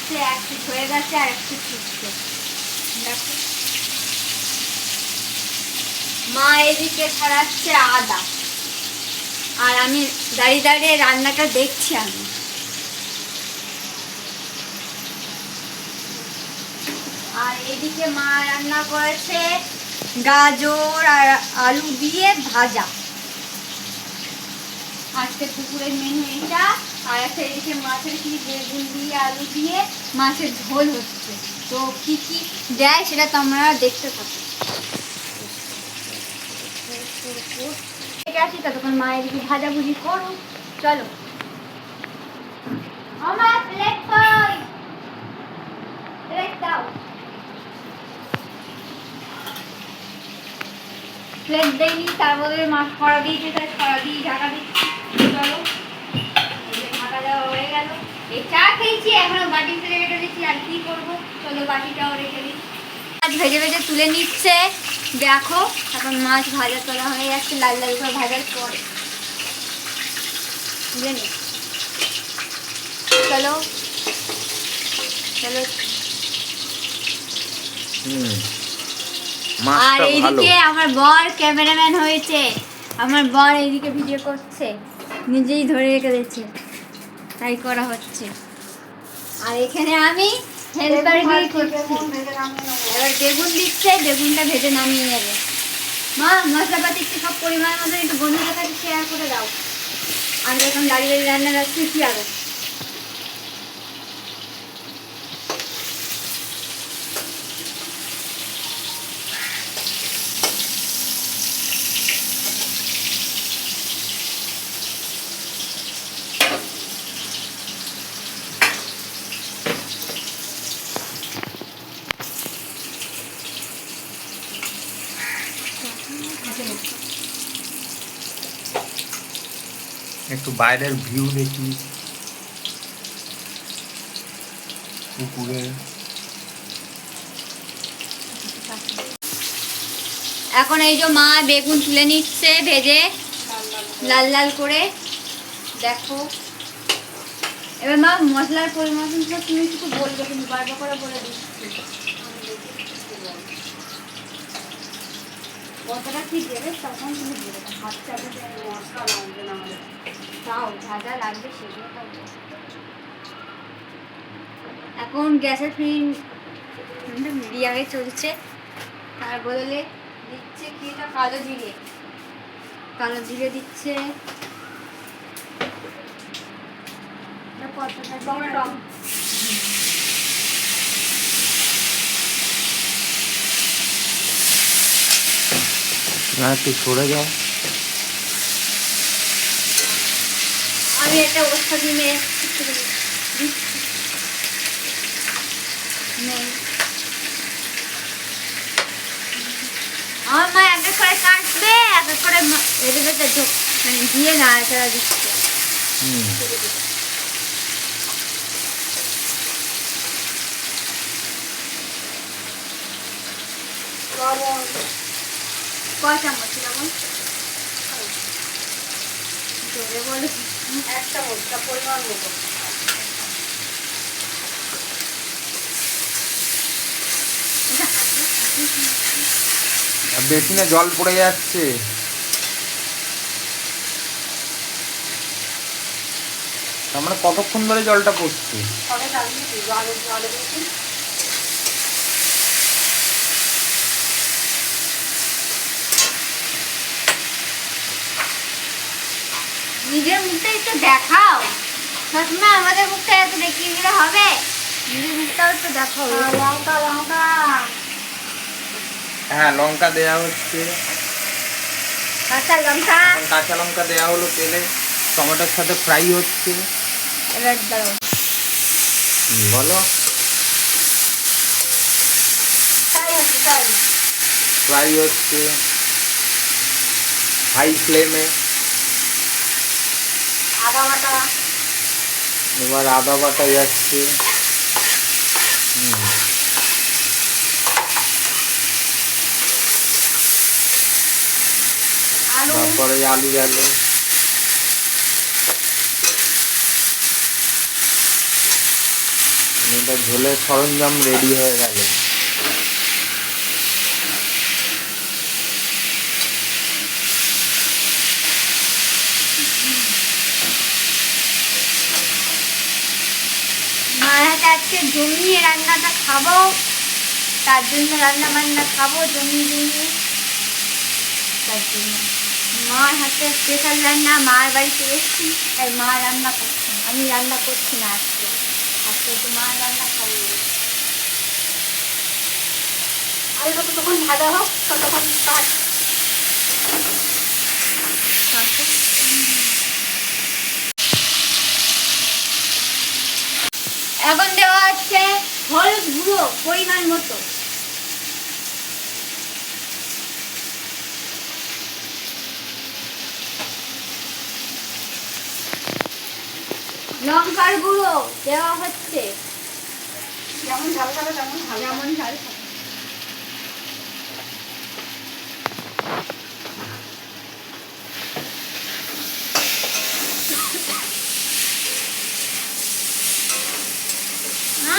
হচ্ছে, এক পিঠ হয়ে গেছে আর এক পিঠ ফুটছে। দেখো মা এদিকে ছাড়াচ্ছে আদা, আর আমি দাঁড়িয়ে দাঁড়িয়ে রান্নাটা দেখছি। আমি আর এদিকে মা রান্না করেছে গাজর আর আলু দিয়ে ভাজা। আজকে দুপুরের মেনু এটা। আর একটা এদিকে মাছের কি বেগুন দিয়ে আলু দিয়ে মাছের ঝোল হচ্ছে। তো কি কি দেয় সেটা তোমরা দেখতে থাকো। ঠিক আছে, ততক্ষণ মা এদিকে ভাজাভুজি করো। চলো আমার প্লেট কই, প্লেট দাও। প্লেট দেয়নি, তার বদলে মাছ খড়া দিয়েছে, তাই খড়া দিয়ে ঢাকা দিচ্ছি। চলো ঢাকা দেওয়া হয়ে গেল। এই চা খেয়েছি, এখনো বাটিতে রেখে দিচ্ছি। আর কি করবো, চলো বাটিটাও রেখে দিই। মাছ ভেজে ভেজে তুলে নিচ্ছে। দেখো এখন মাছ ভাজা তোলা হয়ে যাচ্ছে, লাল লাল করে ভাজার পরে বুঝে নি। চলো চলো। আর এইদিকে আমার বর ক্যামেরাম্যান হয়েছে। আমার বর এইদিকে ভিডিও করছে, নিজেই ধরে রেখে দিচ্ছে, তাই করা হচ্ছে। আর এখানে আমি হেল্পারগিরি করছি। এবার বেগুন দিচ্ছে, বেগুনটা ভেজে নামিয়ে নেবে। মা মশলাপাতি একটু সব পরিমাণ মতো একটু বন্ধুদের কাছে শেয়ার করে দাও। আমি এখন দাঁড়িয়ে দাঁড়িয়ে রান্না রাখছি কি আরো। একটু বাইরের ভিউ দেখি পুকুরে। এখন এই যে মা বেগুন তুলে নিচ্ছে ভেজে লাল লাল করে। দেখো এবার মা মশলার পরিমাণ তুমি একটু বলবে, কিন্তু বারবার করে বলে দিচ্ছি কতটা কি দেবে, তখন তুমি দেবে। হাত চাপে মশলা লাগবে না, তাও ভাজা লাগবে সেগুলো তাও। এখন গ্যাসের ফ্লেম মিডিয়ামে চলছে। তার বদলে দিচ্ছে কি এটা কালো জিরে, কালো জিরে দিচ্ছে। একটু সরে যাও। আমি একটা অবস্থা দিয়ে নেই। আমার মা এক এক করে কাটবে, এক এক করে ভেজে ভেজে মানে দিয়ে নাড়াচাড়া দিচ্ছে। লবণ কয় চামচ লবণ? জোরে বলে, এক চামচটা পরিমাণ মতো। বেসিনে জল পড়ে যাচ্ছে। তার মানে কতক্ষণ ধরে জলটা পড়ছে? নিজের মুখটা একটু দেখাও, সবসময় আমাদের মুখটা এত দেখিয়ে দিলে হবে? নিজের মুখটাও একটু দেখাও। লঙ্কা লঙ্কা, হ্যাঁ লঙ্কা দেয়া হচ্ছে। কাঁচা লঙ্কা, কাঁচা লঙ্কা দেয়া হলো তেলে, টমেটোর সাথে ফ্রাই হচ্ছে। এবার দাও বলো। ফ্রাই হচ্ছে হাই ফ্লেমে। আদা বাটা, এবার আদা বাটা যাচ্ছে। তারপরে আলু গেল। এটা ঝোলের সরঞ্জাম রেডি হয়ে গেল। মার হাতে আজকে জমিয়ে রান্নাটা খাবো, তার জন্য রান্না বান্না খাবো জমিয়ে জমিয়ে, তার জন্য মার হাতে স্পেশাল রান্না। মার বাড়িতে এসেছি তাই মা রান্না করছে, আমি রান্না করছি না আজকে। আজকে তো মার রান্না খাবো। আর ততক্ষণ ভাজা হোক, ততক্ষণ কাট। এখন দেওয়া হচ্ছে হলুদ গুঁড়ো পরিমাণ মতো, লঙ্কার গুঁড়ো দেওয়া হচ্ছে যেমন ঝাল খাবে তেমন ভাজা। যেমন ঝাল খাবে।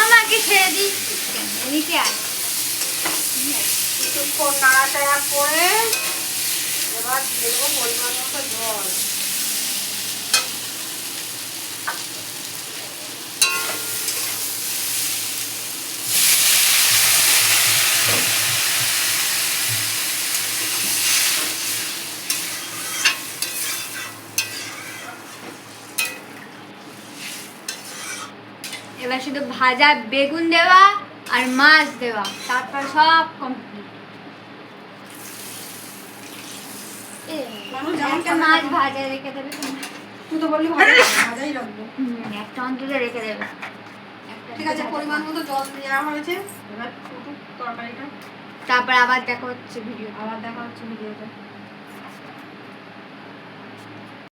আমাকে ছেড়ে দিচ্ছিস কেন? এদিকে আয়। কিছুক্ষণ নাড়াচাড়া করে এবার দিয়ে দেবো পরিমাণ মতো জল। এবার শুধু ভাজা বেগুন দেওয়া আর মাছ দেওয়া, তারপর সব কমপ্লিট। মানুষ যেমন একটা মাছ ভাজা রেখে দেবে তুমি। তুই তো বললি ভাজা ভাজাই রাখবো। একটা অন্তত রেখে দেবে। ঠিক আছে, পরিমাণ মতো জল দেওয়া হয়েছে। এবার ফুটুক তরকারিটা, তারপর আবার দেখা হচ্ছে ভিডিও। আবার দেখা হচ্ছে ভিডিওতে।